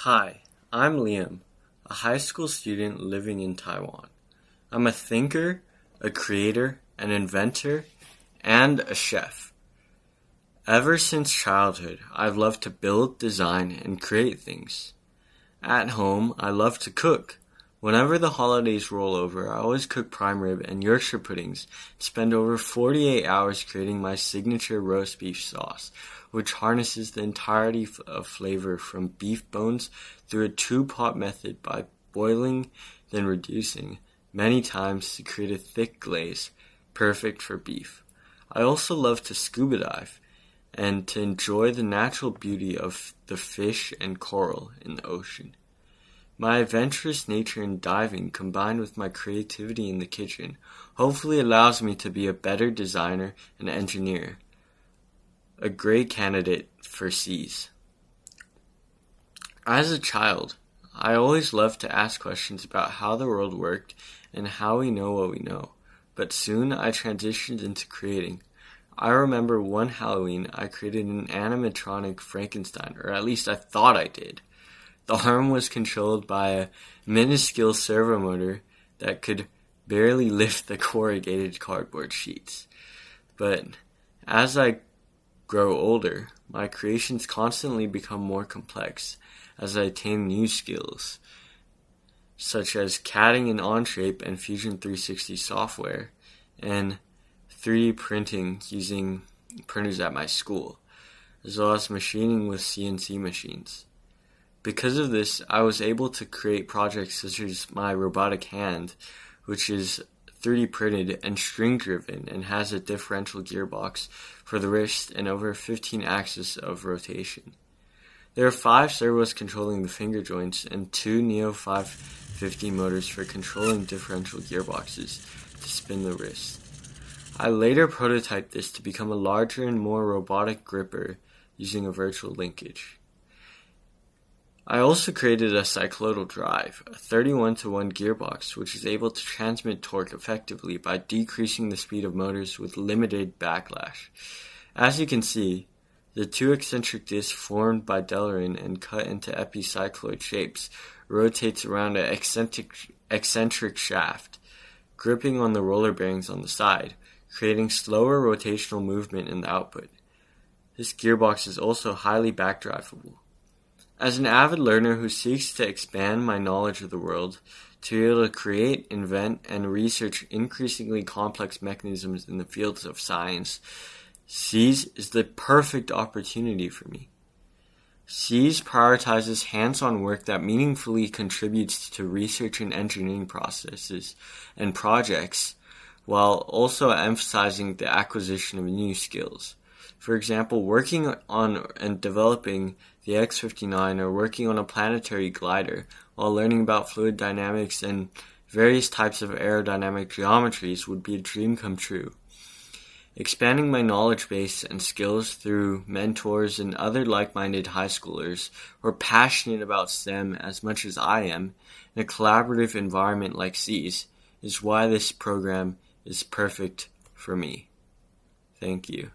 Hi, I'm Liam, a high school student living in Taiwan. I'm a thinker, a creator, an inventor, and a chef. Ever since childhood, I've loved to build, design, and create things. At home, I love to cook. Whenever the holidays roll over, I always cook prime rib and Yorkshire puddings and spend over 48 hours creating my signature roast beef sauce, which harnesses the entirety of flavor from beef bones through a two-pot method by boiling, then reducing, many times to create a thick glaze, perfect for beef. I also love to scuba dive and to enjoy the natural beauty of the fish and coral in the ocean. My adventurous nature in diving combined with my creativity in the kitchen hopefully allows me to be a better designer and engineer, a great candidate for C's. As a child, I always loved to ask questions about how the world worked and how we know what we know, but soon I transitioned into creating. I remember one Halloween I created an animatronic Frankenstein, or at least I thought I did. The arm was controlled by a minuscule servo motor that could barely lift the corrugated cardboard sheets. But as I grow older, my creations constantly become more complex as I attain new skills, such as CADing in Onshape and Fusion 360 software, and 3D printing using printers at my school, as well as machining with CNC machines. Because of this, I was able to create projects such as my robotic hand, which is 3D printed and string driven and has a differential gearbox for the wrist and over 15 axes of rotation. There are 5 servos controlling the finger joints and 2 Neo 550 motors for controlling differential gearboxes to spin the wrist. I later prototyped this to become a larger and more robotic gripper using a virtual linkage. I also created a cyclodal drive, a 31-to-1 gearbox, which is able to transmit torque effectively by decreasing the speed of motors with limited backlash. As you can see, the 2 eccentric discs formed by Delrin and cut into epicycloid shapes rotates around an eccentric shaft, gripping on the roller bearings on the side, creating slower rotational movement in the output. This gearbox is also highly backdrivable. As an avid learner who seeks to expand my knowledge of the world, to be able to create, invent, and research increasingly complex mechanisms in the fields of science, C's is the perfect opportunity for me. C's prioritizes hands-on work that meaningfully contributes to research and engineering processes and projects, while also emphasizing the acquisition of new skills. For example, working on and developing the X-59 or working on a planetary glider while learning about fluid dynamics and various types of aerodynamic geometries would be a dream come true. Expanding my knowledge base and skills through mentors and other like-minded high schoolers who are passionate about STEM as much as I am in a collaborative environment like C's is why this program is perfect for me. Thank you.